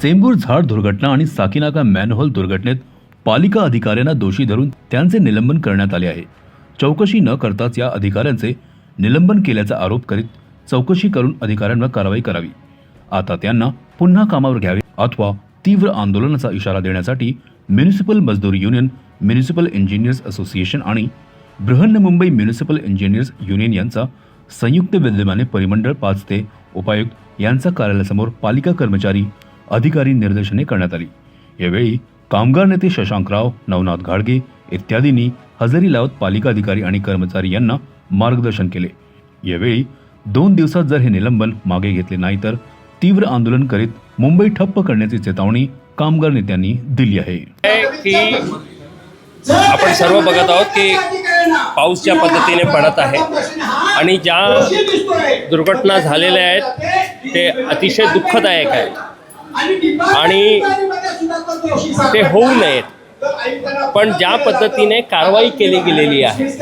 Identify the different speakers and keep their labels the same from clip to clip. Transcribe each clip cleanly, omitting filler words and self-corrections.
Speaker 1: चेंबूर झाड दुर्घटना आणि साकीनाका मॅनहोल दुर्घटनेत पालिका अधिकाऱ्यांना दोषी धरून त्यांचे निलंबन करण्यात आले आहे. चौकशी न करताच या अधिकाऱ्यांचे निलंबन केल्याचा आरोप करीत चौकशी करून अधिकाऱ्यांवर कारवाई करावी. आता त्यांना पुन्हा कामावर घ्यावे अथवा तीव्र आंदोलनाचा इशारा देण्यासाठी म्युनिसिपल मजदूर युनियन, म्युनिसिपल इंजिनियर्स असोसिएशन आणि बृहन्मुंबई म्युनिसिपल इंजिनियर्स युनियन यांचा संयुक्त विद्यमाने परिमंडळ 5 ते उपायुक्त यांच्या कार्यालयासमोर पालिका कर्मचारी अधिकारी निर्देशने करण्यात आली. यावेळी कामगार नेते शशांकराव, नवनाथ घाडगे इत्यादींनी हजेरी लावत पालिका अधिकारी आणि कर्मचारी यांना मार्गदर्शन केले. यावेळी 2 दिवसात जर हे निलंबन मागे घेतले नाही तर तीव्र आंदोलन करीत मुंबई ठप्प करण्याची चेतावणी कामगार नेत्यांनी दिली आहे.
Speaker 2: की आपण सर्व बघत आहोत की पाऊस ज्या पद्धतीने पडत आहे आणि ज्या दुर्घटना झालेल्या आहेत ते अतिशय दुःखदायक आहे आणि ते होऊ नयेत. पण ज्या पद्धतीने कारवाई केली गेलेली आहे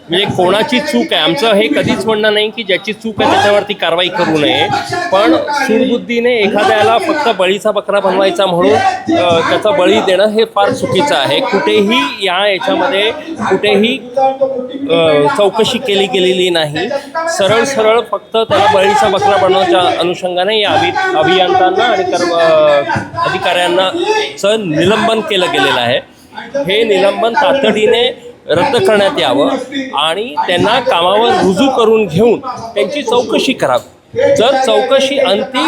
Speaker 2: म्हणजे कोणाची चूक आहे, आमचं हे कधीच म्हणणं नाही की ज्याची चूक आहे त्याच्यावरती कारवाई करू नये, पण सूडबुद्धीने एखाद्याला फक्त बळीचा बकरा बनवायचा म्हणून त्याचा बळी देणं हे फार चुकीचं आहे. कुठेही याच्यामध्ये कुठेही चौकशी केली गेलेली नाही. सरळ सरळ फक्त त्याला बळीचा बकरा बनवण्याच्या अनुषंगाने या अभियंत्यांना आणि अधिकाऱ्यांनाचं निलंबन केलं गेलेलं आहे. हे निलंबन तातडीने रद्द करण्यात यावं आणि त्यांना कामावर रुजू करून घेऊन त्यांची चौकशी करावी. जर चौकशी अंती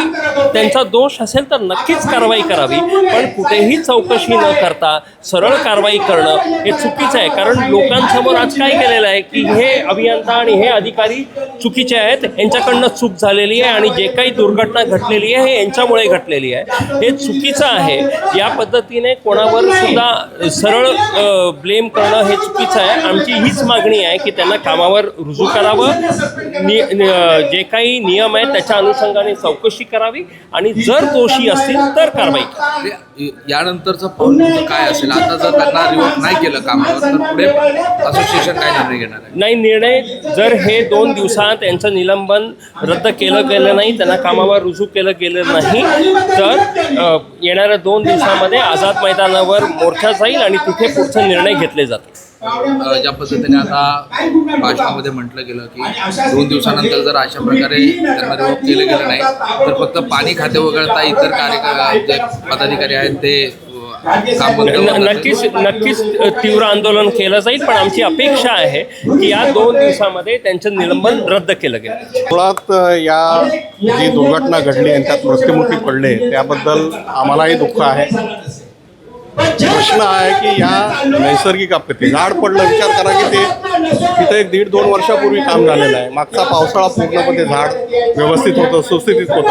Speaker 2: त्यांचा दोष असेल तर नक्कीच कारवाई करावी, पण कुठेही चौकशी न करता सरळ कारवाई करणं हे चुकीचं आहे. कारण लोकांसमोर आज काय केलेलं आहे की हे अभियंता आणि हे अधिकारी चुकीचे आहेत, यांच्याकडनं चूक झालेली आहे आणि जे काही दुर्घटना घडलेली आहे हे यांच्यामुळे घडलेली आहे. हे चुकीचं आहे. या पद्धतीने कोणावर सुद्धा सरळ ब्लेम करणं हे चुकीचं आहे. आमची हीच मागणी आहे की त्यांना कामावर रुजू करावं, जे काही नियम आहे त्याच्या अनुषंगाने चौकशी करावी आणि जर दोषी असतील तर कारवाई करावी.
Speaker 3: यानंतरचं पाऊल काय असेल? आता जर त्यांना रिवोक नाही केलं कामावर तर पुढे असोसिएशन काय निर्णय घेणार आहे?
Speaker 2: नाही, निर्णय जर हे 2 दिवसात यांचं निलंबन रद्द केलं गेलं नाही, त्यांना कामावर रुजू केलं गेलं नाही तर येणाऱ्या 2 दिवसामध्ये आझाद मैदानावर मोर्चा जाईल आणि तिथे पुढचे निर्णय घेतले जातील.
Speaker 3: ज्या पद्धतीने आता भाषणामध्ये म्हटलं गेलं की 2 दिवसानंतर जर अशा प्रकारे त्यांना रिवोक केलं गेलं नाही तर फक्त पाणी खाते वगळता इतर जे पदाधिकारी आहेत ते
Speaker 2: नक्कीच तीव्र आंदोलन केलं जाईल. पण आमची अपेक्षा आहे की या 2 दिवसामध्ये त्यांचं निलंबन रद्द केलं गेलं.
Speaker 4: मुळात या जी दुर्घटना घडली आणि त्यात मृत्युमुखी पडले त्याबद्दल आम्हालाही दुःख आहे. प्रश्न आहे की या नैसर्गिक आपत्ती, झाड पडलं, विचार करा की ते तिथं 1-1.5-2 वर्षापूर्वी काम झालेलं आहे. मागचा पावसाळा पूर्णपणे झाड व्यवस्थित होतं, सुस्थितीत होतं.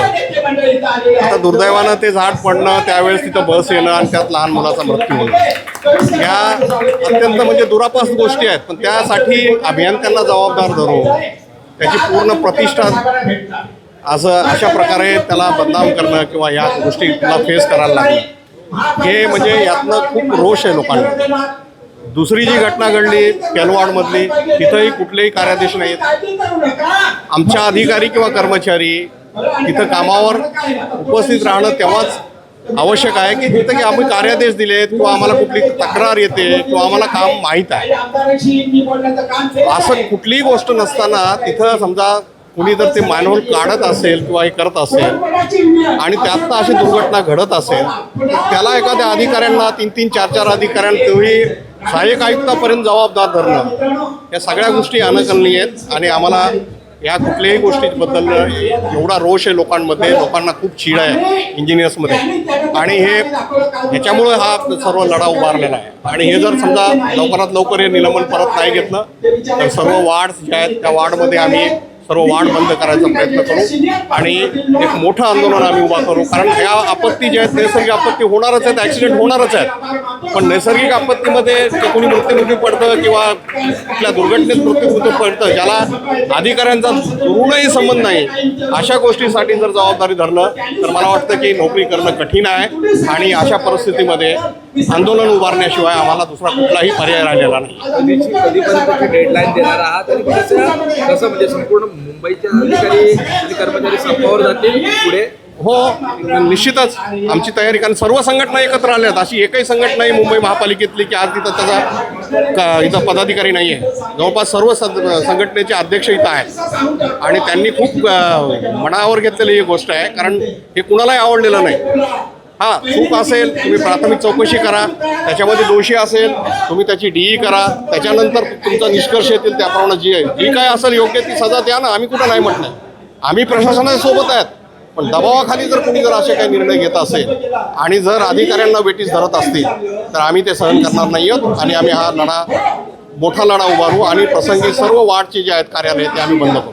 Speaker 4: आता दुर्दैवानं ते झाड पडणं, त्यावेळेस तिथं बस येणं आणि त्यात लहान मुलाचा मृत्यू होणं, या अत्यंत म्हणजे दुरापास्त गोष्टी आहेत. पण त्यासाठी अभियंत्यांना जबाबदार धरून त्याची पूर्ण प्रतिष्ठा अशा प्रकारे त्याला बदनाम करणं किंवा या गोष्टी त्याला फेस करायला लागणं हे म्हणजे यातनं खूप रोष आहे लोकांना. दुसरी जी घटना घडली केलवाडमधली, तिथंही कुठलेही कार्यादेश नाहीत. आमच्या अधिकारी किंवा कर्मचारी तिथं कामावर उपस्थित राहणं तेव्हाच आवश्यक आहे की तिथं की आम्ही कार्यादेश दिलेत किंवा आम्हाला कुठली तक्रार येते किंवा आम्हाला काम माहीत आहे. असं कुठलीही गोष्ट नसताना तिथं समजा कुणी जर ते मॅनहोल काढत असेल किंवा हे करत असेल आणि त्यातनं अशी दुर्घटना घडत असेल त्याला एखाद्या अधिकाऱ्यांना 3-3, 4-4 अधिकाऱ्यांना तेही सहाय्यक आयुक्तापर्यंत जबाबदार धरणं, या सगळ्या गोष्टी अनकलनीय आहेत. आणि आम्हाला या कुठल्याही गोष्टीबद्दल एवढा रोष आहे लोकांमध्ये, लोकांना खूप चीड आहे इंजिनियर्समध्ये आणि ह्याच्यामुळे हा सर्व लढा उभारलेला आहे. आणि हे जर समजा लवकरात लवकर हे निलंबन परत नाही घेतलं तर सर्व वार्ड्स ज्या आहेत त्या वार्डमध्ये आम्ही सर्व वाढ बंद करायचा प्रयत्न करू आणि एक मोठं आंदोलन आम्ही उभा करू. कारण ह्या आपत्ती ज्या आहेत नैसर्गिक आपत्ती होणारच आहेत, ॲक्सिडेंट होणारच आहेत. पण नैसर्गिक आपत्तीमध्ये कोणी मृत्युमुखी पडतं किंवा कुठल्या दुर्घटनेत मृत्युमुखी पडतं ज्याला अधिकाऱ्यांचा दुरूनही संबंध नाही, अशा गोष्टीसाठी जर जबाबदारी धरलं तर मला वाटतं की नोकरी करणं कठीण आहे. आणि अशा परिस्थितीमध्ये आंदोलन उभारण्याशिवाय आम्हाला दुसरा कुठलाही पर्याय राहिलेला नाही.
Speaker 3: कधीपर्यंत डेडलाईन देणार आहात आणि कसं म्हणजे संपूर्ण मुंबईचे अधिकारी आणि कर्मचारी संपावर जातील पुढे
Speaker 4: हो, निश्चितच आमची तयारी, कारण सर्व संघटना एकत्र आल्या आहेत. अशी एकही संघटना आहे मुंबई महापालिकेतली की आज तिथं त्याचा इथं पदाधिकारी नाही आहे. जवळपास सर्व संघटनेचे अध्यक्ष इथं आहेत आणि त्यांनी खूप मनावर घेतलेली ही गोष्ट आहे, कारण हे कुणालाही आवडलेलं नाही. हां, चूक असेल तुम्ही प्राथमिक चौकशी करा, त्याच्यामध्ये दोषी असेल तुम्ही त्याची डीई करा, त्याच्यानंतर तुमचा निष्कर्ष येतील त्याप्रमाणे जी काय असेल योग्य ती सजा द्या ना. आम्ही कुठं नाही म्हटलं, आम्ही प्रशासनाच्या सोबत आहेत. पण दबावाखाली जर कोणी जर असे काही निर्णय घेत असेल आणि जर अधिकाऱ्यांना वेटीस धरत असतील तर आम्ही ते सहन करणार नाही आहोत आणि आम्ही हा लढा, मोठा लढा उभारू आणि प्रसंगी सर्व वार्डचे जे आहेत कार्यालय ते आम्ही बंद करू.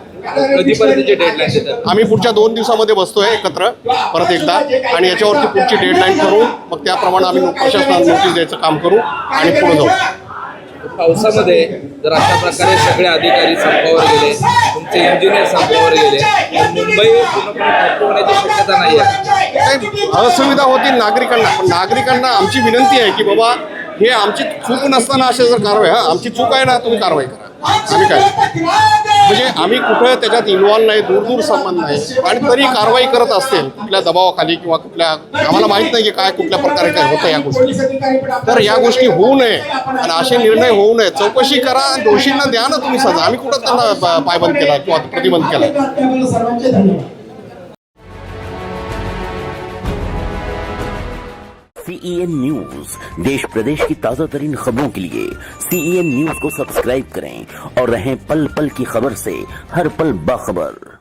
Speaker 3: कधीपर्यंतची डेडलाईन देतात?
Speaker 4: आम्ही पुढच्या 2 दिवसामध्ये बसतोय एकत्र परत एकदा आणि याच्यावरती पुढची डेडलाईन करू. मग त्याप्रमाणे आम्ही प्रशासनाला नोटीस द्यायचं काम करू आणि पुढे जाऊ.
Speaker 3: पावसामध्ये जर अशा प्रकारे सगळे अधिकारी संपावर गेले, तुमचे इंजिनियर संपावर गेले, तर मुंबई पूर्णपणे ठप्प होण्याची शक्यता नाही आहे.
Speaker 4: काही असुविधा होतील नागरिकांना, पण नागरिकांना आमची विनंती आहे की बाबा हे आमची चूक नसताना असे जर कारवाई, आमची चूक आहे ना, तुम्ही कारवाई करा. आम्ही काय म्हणजे आम्ही कुठं त्याच्यात इन्व्हॉल्व नाही, दूर संबंध नाही, आणि तरी कारवाई करत असतील कुठल्या दबावाखाली किंवा कुठल्या, आम्हाला माहीत नाही की काय कुठल्या प्रकारे काय होतं या गोष्टी. तर या गोष्टी होऊ नये आणि असे निर्णय होऊ नये. चौकशी करा, दोषींना द्या ना तुम्ही सजा. आम्ही कुठं त्यांना पायबंद केला किंवा प्रतिबंध केला.
Speaker 5: CEN न्यूज, देश प्रदेश की ताजा तरीन खबरों के लिए CEN न्यूज को सब्सक्राइब करें और रहें पल पल की खबर से हर पल बाखबर।